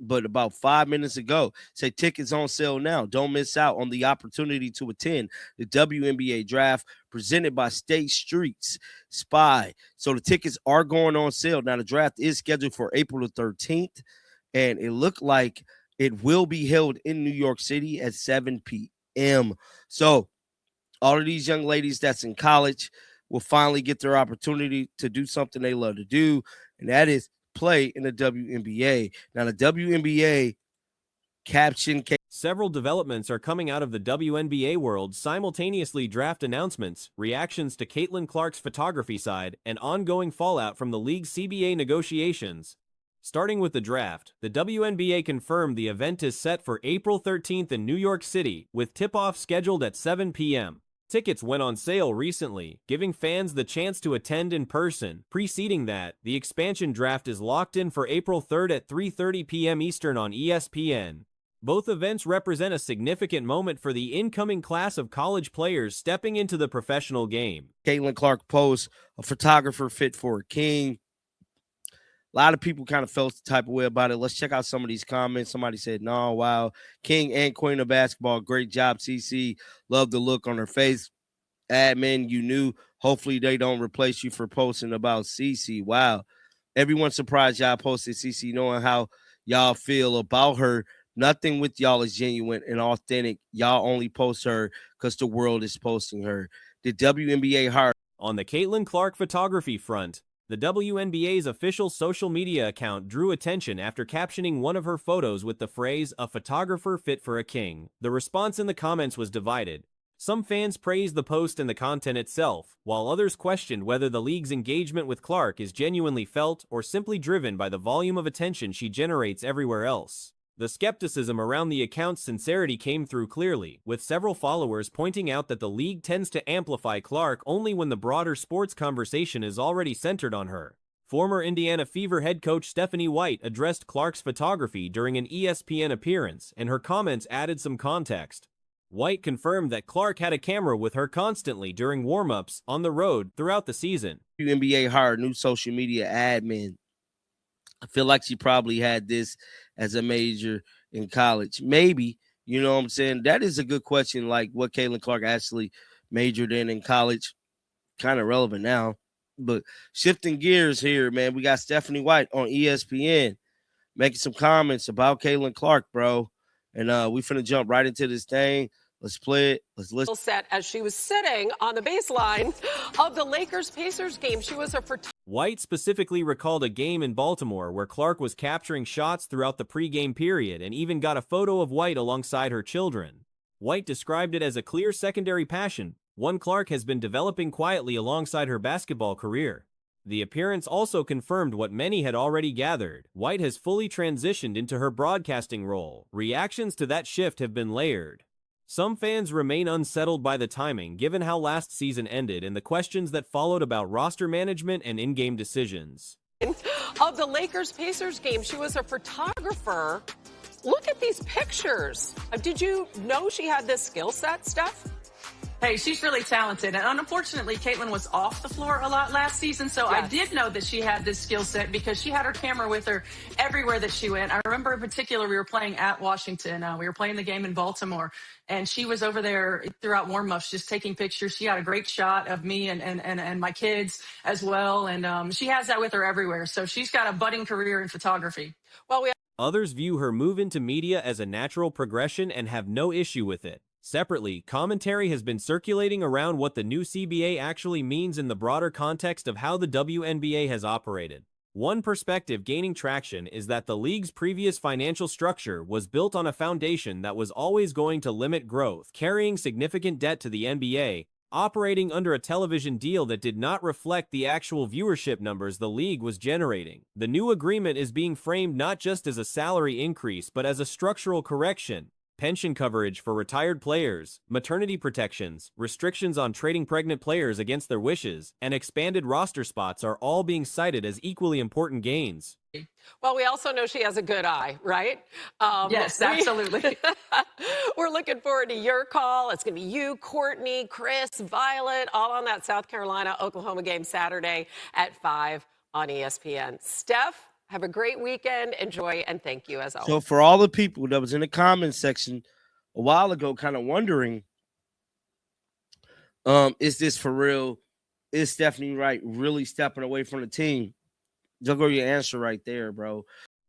but about 5 minutes ago, say tickets on sale now. Don't miss out on the opportunity to attend the WNBA draft presented by State Streets Spy. So the tickets are going on sale. Now the draft is scheduled for April the 13th, and it looked like it will be held in New York City at 7 p.m. So all of these young ladies that's in college will finally get their opportunity to do something they love to do, and that is play in the WNBA. Now, the WNBA caption. Several developments are coming out of the WNBA world simultaneously: draft announcements, reactions to Caitlin Clark's photography side, and ongoing fallout from the league's CBA negotiations. Starting with the draft, the WNBA confirmed the event is set for April 13th in New York City, with tip-off scheduled at 7 p.m. Tickets went on sale recently, giving fans the chance to attend in person. Preceding that, the expansion draft is locked in for April 3rd at 3:30 p.m. Eastern on ESPN. Both events represent a significant moment for the incoming class of college players stepping into the professional game. Caitlin Clark posts, a photographer fit for a king. A lot of people kind of felt the type of way about it. Let's check out some of these comments. Somebody said, no, wow, king and queen of basketball. Great job, CC. Love the look on her face. Admin, you knew. Hopefully they don't replace you for posting about CC. Wow. Everyone surprised y'all posted CC, knowing how y'all feel about her. Nothing with y'all is genuine and authentic. Y'all only post her because the world is posting her. The WNBA hire. On the Caitlin Clark photography front, the WNBA's official social media account drew attention after captioning one of her photos with the phrase, "A photographer fit for a king." The response in the comments was divided. Some fans praised the post and the content itself, while others questioned whether the league's engagement with Clark is genuinely felt or simply driven by the volume of attention she generates everywhere else. The skepticism around the account's sincerity came through clearly, with several followers pointing out that the league tends to amplify Clark only when the broader sports conversation is already centered on her. Former Indiana Fever head coach Stephanie White addressed Clark's photography during an ESPN appearance, and her comments added some context. White confirmed that Clark had a camera with her constantly during warm-ups on the road throughout the season. WNBA hired new social media admin. I feel like she probably had this as a major in college. Maybe, you know what I'm saying? That is a good question, like what Caitlin Clark actually majored in college. Kind of relevant now. But shifting gears here, man, we got Stephanie White on ESPN making some comments about Caitlin Clark, bro. And we finna jump right into this thing. Let's play it. Let's listen. Set as she was sitting on the baseline of the Lakers-Pacers game. She was a White specifically recalled a game in Baltimore where Clark was capturing shots throughout the pregame period and even got a photo of White alongside her children. White described it as a clear secondary passion, one Clark has been developing quietly alongside her basketball career. The appearance also confirmed what many had already gathered. White has fully transitioned into her broadcasting role. Reactions to that shift have been layered. Some fans remain unsettled by the timing given how last season ended and the questions that followed about roster management and in-game decisions. Of the Lakers-Pacers game, she was a photographer. Look at these pictures. Did you know she had this skill set, Steph? Hey, she's really talented. And unfortunately, Caitlin was off the floor a lot last season. So yes. I did know that she had this skill set because she had her camera with her everywhere that she went. I remember in particular, we were playing at Washington. We were playing the game in Baltimore. And she was over there throughout warm-ups just taking pictures. She had a great shot of me and my kids as well. And she has that with her everywhere. So she's got a budding career in photography. Well, Others view her move into media as a natural progression and have no issue with it. Separately, commentary has been circulating around what the new CBA actually means in the broader context of how the WNBA has operated. One perspective gaining traction is that the league's previous financial structure was built on a foundation that was always going to limit growth, carrying significant debt to the NBA, operating under a television deal that did not reflect the actual viewership numbers the league was generating. The new agreement is being framed not just as a salary increase but as a structural correction. Pension coverage for retired players, maternity protections, restrictions on trading pregnant players against their wishes, and expanded roster spots are all being cited as equally important gains. Well, we also know she has a good eye, right? Yes, absolutely. We're looking forward to your call. It's going to be you, Courtney, Chris, Violet, all on that South Carolina-Oklahoma game Saturday at 5 on ESPN. Steph, Have a great weekend. Enjoy, and thank you as always. So for all the people that was in the comments section a while ago kind of wondering, is this for real? Is Stephanie Wright really stepping away from the team? There go your answer right there, bro.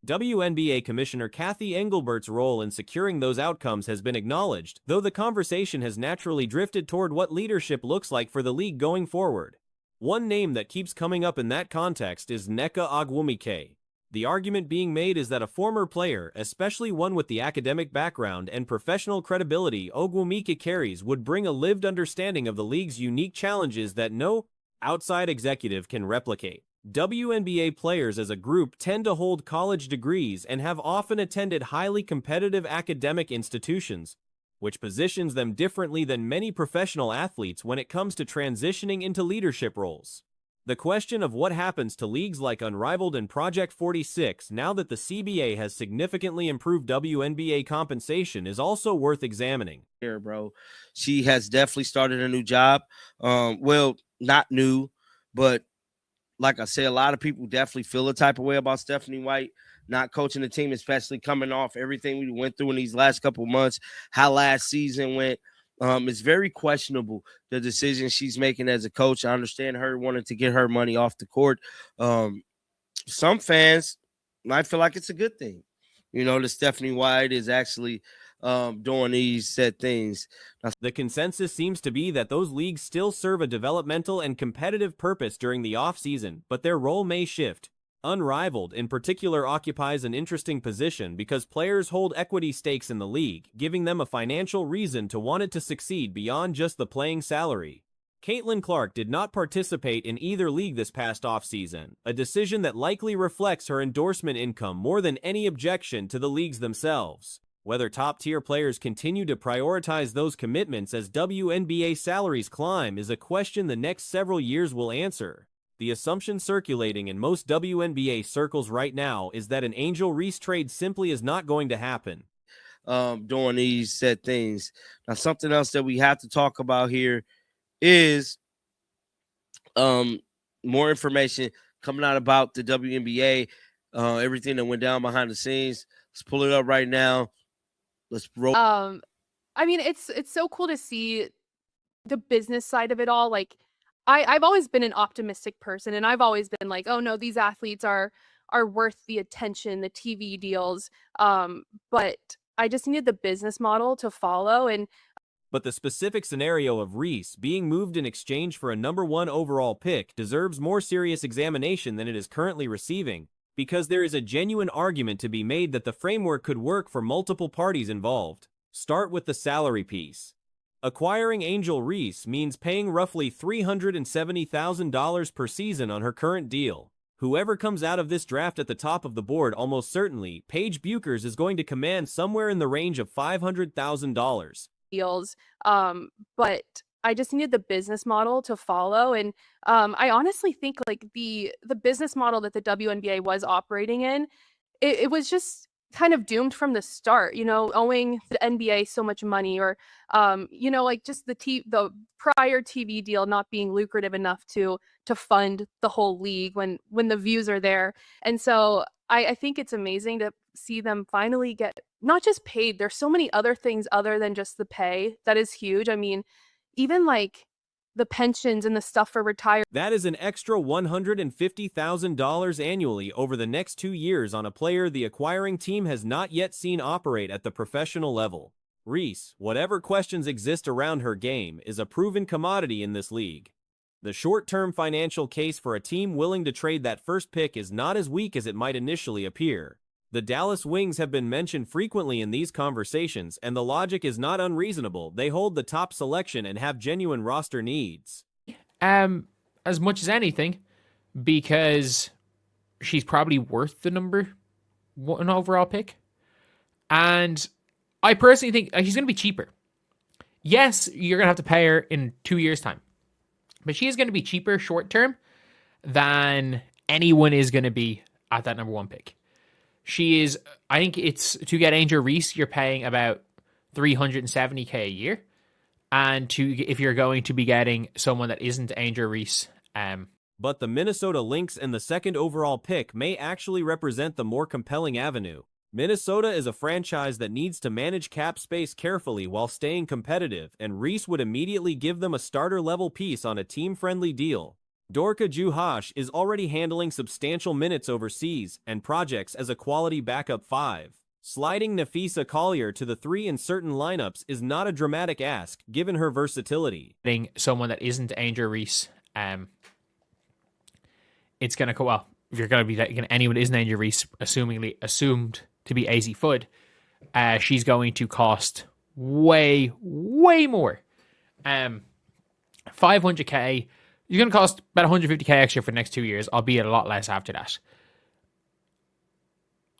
WNBA Commissioner Kathy Engelbert's role in securing those outcomes has been acknowledged, though the conversation has naturally drifted toward what leadership looks like for the league going forward. One name that keeps coming up in that context is Nneka Ogwumike. The argument being made is that a former player, especially one with the academic background and professional credibility Ogwumike carries, would bring a lived understanding of the league's unique challenges that no outside executive can replicate. WNBA players as a group tend to hold college degrees and have often attended highly competitive academic institutions, which positions them differently than many professional athletes when it comes to transitioning into leadership roles. The question of what happens to leagues like Unrivaled and Project 46 now that the CBA has significantly improved WNBA compensation is also worth examining. Here, bro. She has definitely started a new job. Well, not new, but like I say, a lot of people definitely feel a type of way about Stephanie White not coaching the team, especially coming off everything we went through in these last couple months, how last season went. It's very questionable, the decision she's making as a coach. I understand her wanting to get her money off the court. Some fans might feel like it's a good thing, that Stephanie White is actually doing these said things. The consensus seems to be that those leagues still serve a developmental and competitive purpose during the off-season, but their role may shift. Unrivaled, in particular, occupies an interesting position because players hold equity stakes in the league, giving them a financial reason to want it to succeed beyond just the playing salary. Caitlin Clark did not participate in either league this past offseason, a decision that likely reflects her endorsement income more than any objection to the leagues themselves. Whether top-tier players continue to prioritize those commitments as WNBA salaries climb is a question the next several years will answer. The assumption circulating in most WNBA circles right now is that an Angel Reese trade simply is not going to happen. Doing these said things. Now, something else that we have to talk about here is more information coming out about the WNBA, everything that went down behind the scenes. Let's pull it up right now. Let's roll. I mean, it's so cool to see the business side of it all. Like, I've always been an optimistic person, and I've always been like, oh no, these athletes are worth the attention, the TV deals. But I just needed the business model to follow. But the specific scenario of Reese being moved in exchange for a #1 overall pick deserves more serious examination than it is currently receiving, because there is a genuine argument to be made that the framework could work for multiple parties involved. Start with the salary piece. Acquiring Angel Reese means paying roughly $370,000 per season on her current deal. Whoever comes out of this draft at the top of the board, almost certainly, Paige Buchers is going to command somewhere in the range of $500,000. Deals. But I just needed the business model to follow. And I honestly think like the business model that the WNBA was operating in, it was just kind of doomed from the start, owing the NBA so much money, or like just the prior TV deal not being lucrative enough to fund the whole league when the views are there. And so I think it's amazing to see them finally get not just paid. There's so many other things other than just the pay that is huge. I mean, even like the pensions and the stuff for retired. That is an extra $150,000 annually over the next 2 years on a player the acquiring team has not yet seen operate at the professional level. Reese, whatever questions exist around her game, is a proven commodity in this league. The short-term financial case for a team willing to trade that first pick is not as weak as it might initially appear. The Dallas Wings have been mentioned frequently in these conversations, and the logic is not unreasonable. They hold the top selection and have genuine roster needs. As much as anything, because she's probably worth the #1 overall pick. And I personally think she's going to be cheaper. Yes, you're going to have to pay her in 2 years' time. But she is going to be cheaper short term than anyone is going to be at that #1 pick. She is, I think it's, to get Angel Reese, you're paying about $370K a year. And if you're going to be getting someone that isn't Angel Reese, But the Minnesota Lynx and the second overall pick may actually represent the more compelling avenue. Minnesota is a franchise that needs to manage cap space carefully while staying competitive, and Reese would immediately give them a starter-level piece on a team-friendly deal. Dorka Juhasz is already handling substantial minutes overseas and projects as a quality backup 5. Sliding Nafisa Collier to the 3 in certain lineups is not a dramatic ask, given her versatility. Someone that isn't Angel Reese, it's going to go, well, if you're going to be taking anyone that isn't Angel Reese, assumed to be AZ Foot, she's going to cost way more. 500k, you're going to cost about 150k extra for the next 2 years, albeit a lot less after that.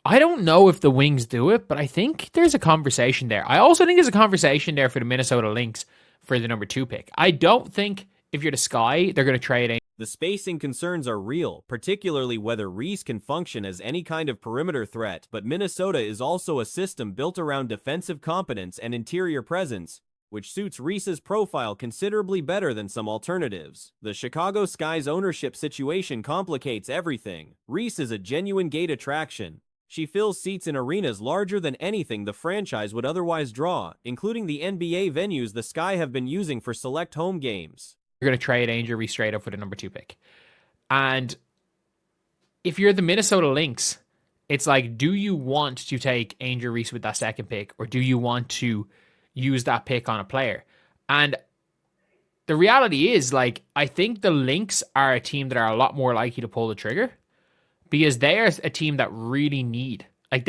I don't know if the Wings do it, but I think there's a conversation there. I also think there's a conversation there for the Minnesota Lynx for the number 2 pick. I don't think if you're the Sky, they're going to trade The spacing concerns are real, particularly whether Reese can function as any kind of perimeter threat, but Minnesota is also a system built around defensive competence and interior presence, which suits Reese's profile considerably better than some alternatives. The Chicago Sky's ownership situation complicates everything. Reese is a genuine gate attraction. She fills seats in arenas larger than anything the franchise would otherwise draw, including the NBA venues the Sky have been using for select home games. You're going to trade Angel Reese straight up for the number 2 pick. And if you're the Minnesota Lynx, it's like, do you want to take Angel Reese with that second pick, or do you want to use that pick on a player? And the reality is, like, I think the Lynx are a team that are a lot more likely to pull the trigger, because they are a team that really need that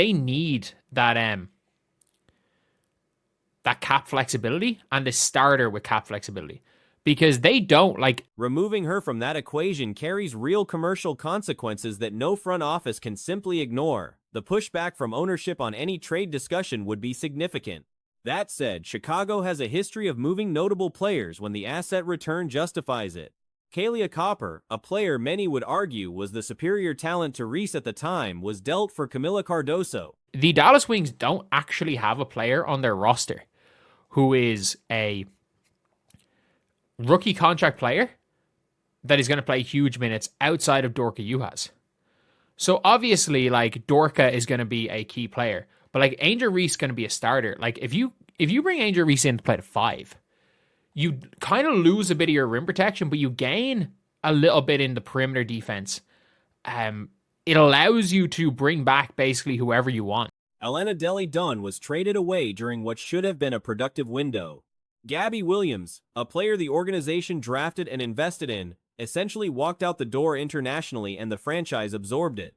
that cap flexibility and a starter with cap flexibility. Because they don't, like... Removing her from that equation carries real commercial consequences that no front office can simply ignore. The pushback from ownership on any trade discussion would be significant. That said, Chicago has a history of moving notable players when the asset return justifies it. Kalia Copper, a player many would argue was the superior talent to Reese at the time, was dealt for Camila Cardoso. The Dallas Wings don't actually have a player on their roster who is a rookie contract player that is going to play huge minutes outside of Dorka Juhasz. So obviously, like, Dorka is going to be a key player, but like Angel Reese is going to be a starter. Like, if you bring Angel Reese in to play the 5, you kind of lose a bit of your rim protection, but you gain a little bit in the perimeter defense. It allows you to bring back basically whoever you want. Elena Deli Dunn was traded away during what should have been a productive window. Gabby Williams, a player the organization drafted and invested in, essentially walked out the door internationally, and the franchise absorbed it.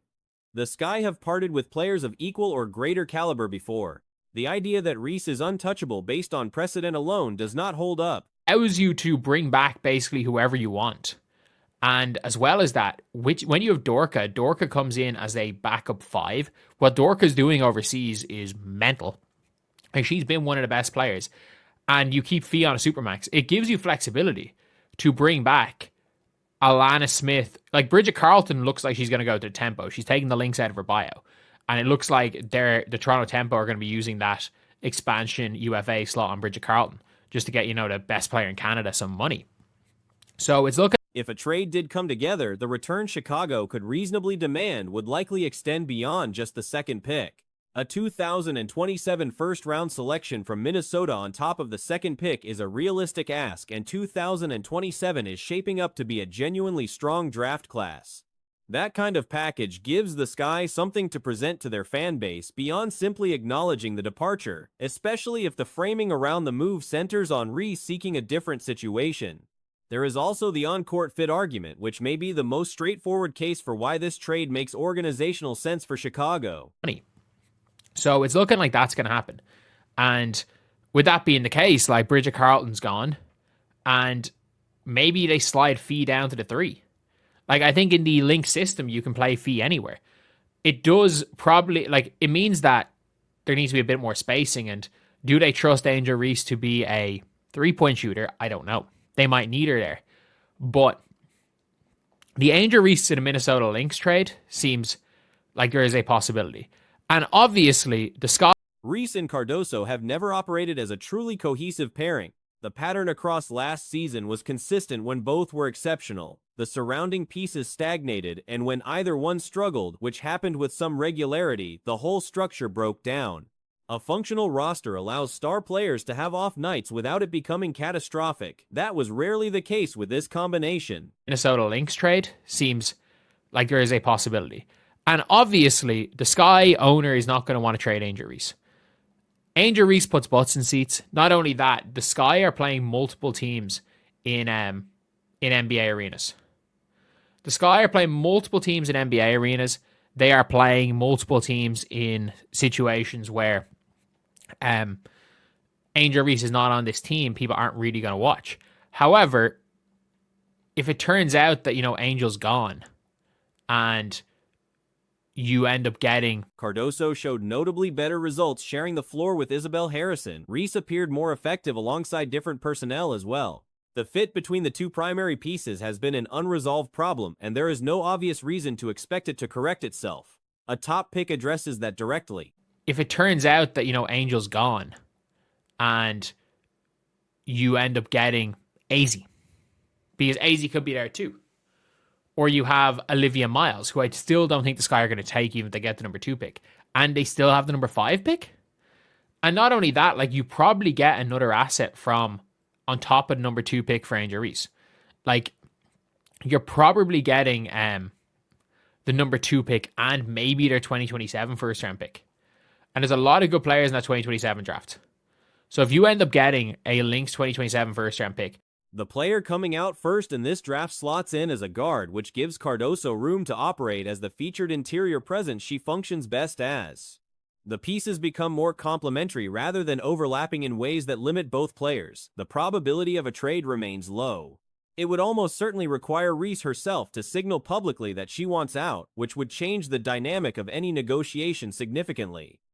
The Sky have parted with players of equal or greater caliber before. The idea that Reese is untouchable based on precedent alone does not hold up. Allows you to bring back basically whoever you want. And as well as that, when you have Dorka comes in as a backup 5. What Dorka's doing overseas is mental. And she's been one of the best players. And you keep Fee on a Supermax. It gives you flexibility to bring back Alana Smith. Like, Bridget Carleton looks like she's going to go to Tempo. She's taking the links out of her bio. And it looks like the Toronto Tempo are going to be using that expansion UFA slot on Bridget Carleton just to get, the best player in Canada some money. So it's looking... If a trade did come together, the return Chicago could reasonably demand would likely extend beyond just the second pick. A 2027 first-round selection from Minnesota on top of the second pick is a realistic ask, and 2027 is shaping up to be a genuinely strong draft class. That kind of package gives the Sky something to present to their fan base beyond simply acknowledging the departure, especially if the framing around the move centers on Reese seeking a different situation. There is also the on-court fit argument, which may be the most straightforward case for why this trade makes organizational sense for Chicago. So it's looking like that's going to happen. And with that being the case, like, Bridget Carleton's gone, and maybe they slide Fee down to the 3. Like, I think in the link system, you can play Fee anywhere. It does probably, like, it means that there needs to be a bit more spacing. And do they trust Angel Reese to be a 3-point shooter? I don't know. They might need her there. But the Angel Reese to the Minnesota Lynx trade seems like there is a possibility. And obviously, the Scott... Reese and Cardoso have never operated as a truly cohesive pairing. The pattern across last season was consistent when both were exceptional. The surrounding pieces stagnated, and when either one struggled, which happened with some regularity, the whole structure broke down. A functional roster allows star players to have off nights without it becoming catastrophic. That was rarely the case with this combination. Minnesota Lynx trade seems like there is a possibility. And obviously, the Sky owner is not going to want to trade Angel Reese. Angel Reese puts butts in seats. Not only that, the Sky are playing multiple teams in NBA arenas. The Sky are playing multiple teams in NBA arenas. They are playing multiple teams in situations where Angel Reese is not on this team. People aren't really going to watch. However, if it turns out that, Angel's gone and you end up getting... Cardoso showed notably better results sharing the floor with Isabel Harrison. Reese appeared more effective alongside different personnel as well. The fit between the two primary pieces has been an unresolved problem, and there is no obvious reason to expect it to correct itself. A top pick addresses that directly. If it turns out that, Angel's gone and you end up getting AZ, because AZ could be there too. Or you have Olivia Miles, who I still don't think the Sky are going to take even if they get the number 2 pick. And they still have the number 5 pick. And not only that, you probably get another asset from on top of the number 2 pick for Angel Reese. You're probably getting the number 2 pick and maybe their 2027 first round pick. And there's a lot of good players in that 2027 draft. So if you end up getting a Lynx 2027 first round pick, the player coming out first in this draft slots in as a guard, which gives Cardoso room to operate as the featured interior presence she functions best as. The pieces become more complementary rather than overlapping in ways that limit both players. The probability of a trade remains low. It would almost certainly require Reese herself to signal publicly that she wants out, which would change the dynamic of any negotiation significantly.